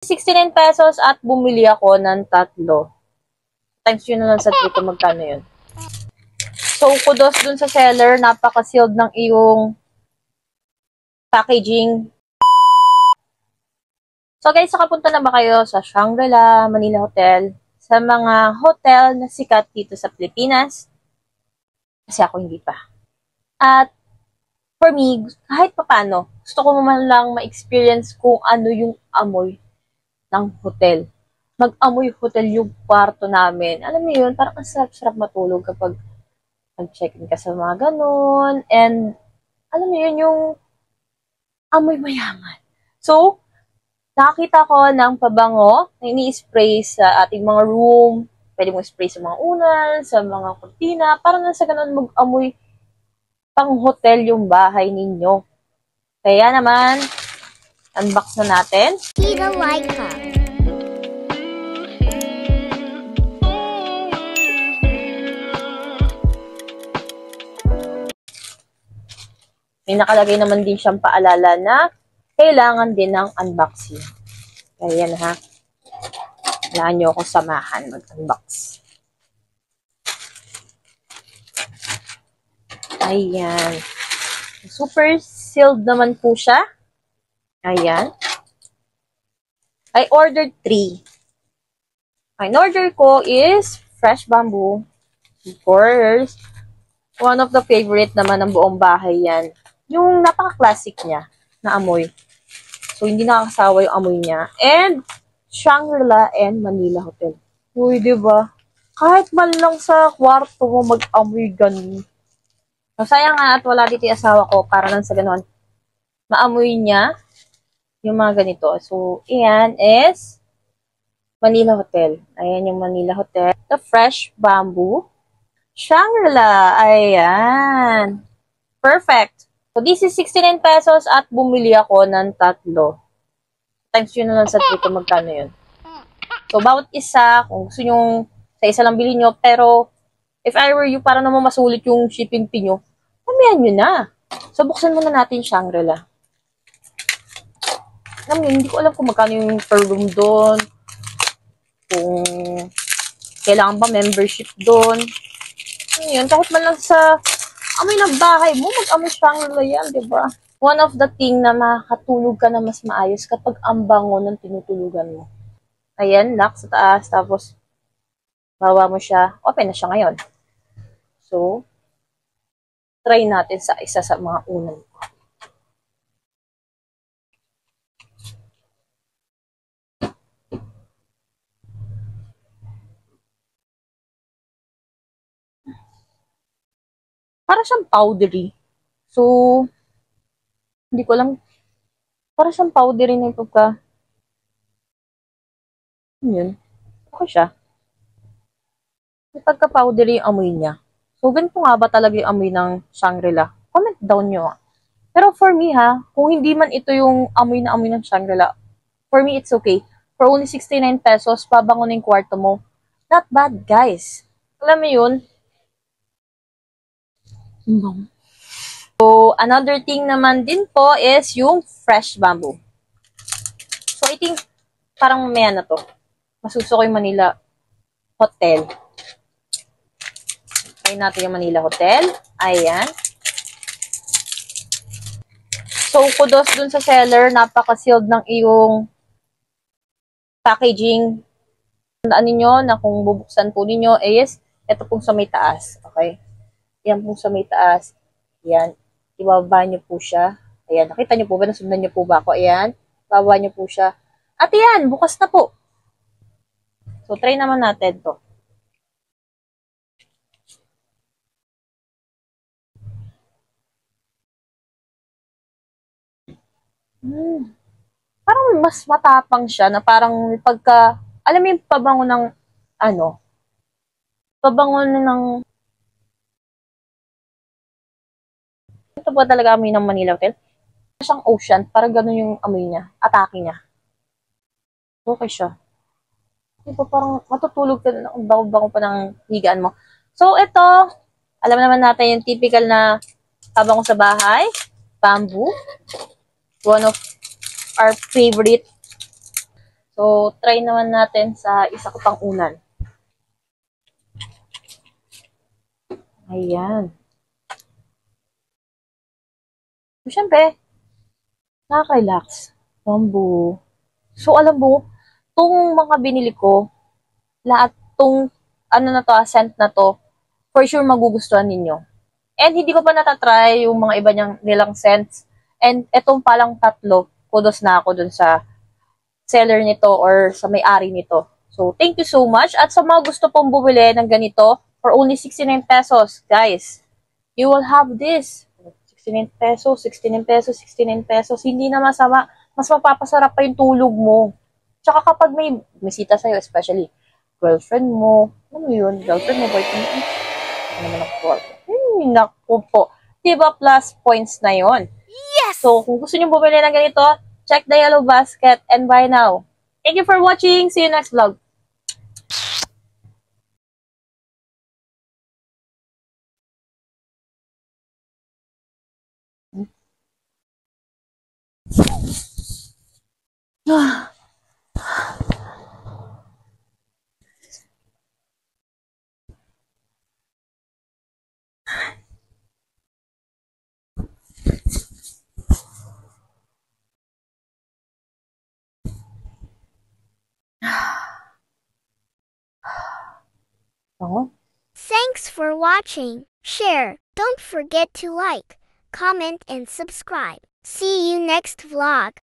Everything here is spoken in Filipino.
69 pesos at bumili ako ng tatlo. Times yun na lang sa 3 kung magkano yun. So, kudos dun sa seller. Napaka-sealed ng iyong packaging. So guys, nakapunta na ba kayo sa Shangri-La, Manila Hotel? Sa mga hotel na sikat dito sa Pilipinas? Kasi ako hindi pa. At for me, kahit papano, gusto ko naman lang ma-experience kung ano yung amoy ng hotel. Mag-amoy hotel yung kwarto namin. Alam mo yun, parang ang sarap-sarap matulog kapag nag-check-in ka sa mga ganun. And alam mo yun, yung amoy mayaman. So, nakakita ko ng pabango na ini-spray sa ating mga room. Pwede mo spray sa mga unan, sa mga kurtina, para na sa ganun mag-amoy pang hotel yung bahay ninyo. Kaya naman, unbox na natin. Tita Laika. May nakalagay naman din siyang paalala na kailangan din ng unboxing. Kaya yan ha. Kailangan nyo akong samahan mag-unbox. Ayan. Super sealed naman po siya. Ayan. I ordered 3. Ang order ko is fresh bamboo. Of course. One of the favorite naman ng buong bahay yan. Yung napaka-classic niya na amoy. So, hindi nakakasawa yung amoy niya. And, Shangri-La and Manila Hotel. Uy, diba? Kahit man lang sa kwarto mo mag-amoy ganun. So, sayang nga at wala dito yung asawa ko para lang sa ganun. Maamoy niya yung mga ganito. So, iyan is Manila Hotel. Ayan yung Manila Hotel. The fresh bamboo. Shangri-La. Ayan. Perfect. So, this is 69 pesos at bumili ako ng tatlo. Times yun na lang sa 3 kung magkano yun. So, bawat isa, kung gusto nyo, sa isa lang bilhin nyo, pero, if I were you, para naman masulit yung shipping fee nyo, pamihan nyo na. So, buksan muna natin Shangri-La. Alam nyo, hindi ko alam kung magkano yung per room doon, kung kailangan ba membership doon. Yun, kahit man lang sa amoy ng bahay mo, mag-amoy Shangri-La yan, di ba? One of the thing na makakatulog ka na mas maayos kapag ang bango ng tinutulugan mo. Ayan, lock sa taas, tapos bawa mo siya. Open na siya ngayon. So, try natin sa isa sa mga unan ko. Para siyang powdery. So, hindi ko alam. Para siyang powdery na ito ka. Yun. Okay siya. May pagka-powdery yung amoy niya. So, ganito nga ba talaga yung amoy ng Shangri-La? Comment down nyo. Pero for me ha, kung hindi man ito yung amoy na amoy ng Shangri-La, for me it's okay. For only 69 pesos, pabango na yung kwarto mo. Not bad, guys. Alam mo yun? So, another thing naman din po is yung fresh bamboo. So, I think, parang mamaya na to. Masuso ko yung Manila Hotel. Try natin yung Manila Hotel. Ayan. So, kudos dun sa seller. Napaka-sealed ng iyong packaging. Tandaan ninyo na kung bubuksan po ninyo is, ito pong sa may taas. Okay? Yan pong sa may taas. Ayan. Ibaba nyo po siya. Ayan. Nakita nyo po ba? Nasundan nyo po ba ako? Ayan. Ibaba nyo po siya. At ayan. Bukas na po. So, try naman natin to. Parang mas matapang siya na parang pagka, alam mo yung pabango ng, pabango ng, ito po talaga amoy ng Manila Hotel. Siyang ocean, parang ganun yung amoy niya, atake niya. Okay siya. Diba parang matutulog ka na, bango-bango pa ng higaan mo. So, ito, alam naman natin yung typical na pabango sa bahay, bamboo. One of our favorite. So, try naman natin sa isa ko pang unan. Ayan. So, syempre, nakaka-relax. Bamboo. So, alam mo, tong mga binili ko, lahat tong, scent na to, for sure magugustuhan ninyo. And hindi ko pa natatry yung mga iba nilang scents. And etong palang tatlo, kudos na ako dun sa seller nito or sa may-ari nito. So, thank you so much. At sa mga gusto pong bumili ng ganito, for only 69 pesos, guys, you will have this. 69 pesos, 69 pesos, 69 pesos. Hindi na masama. Mas mapapasarap pa yung tulog mo. Tsaka kapag may bisita sa'yo, especially girlfriend mo, ano yun, girlfriend mo, boyfriend mo, ano naman ako, naku po. Diba plus points na yon? Yes! So, kung gusto nyo bumili ng ganito, check the yellow basket and buy now. Thank you for watching. See you next vlog. Thanks for watching. Share. Don't forget to like, comment, and subscribe. See you next vlog.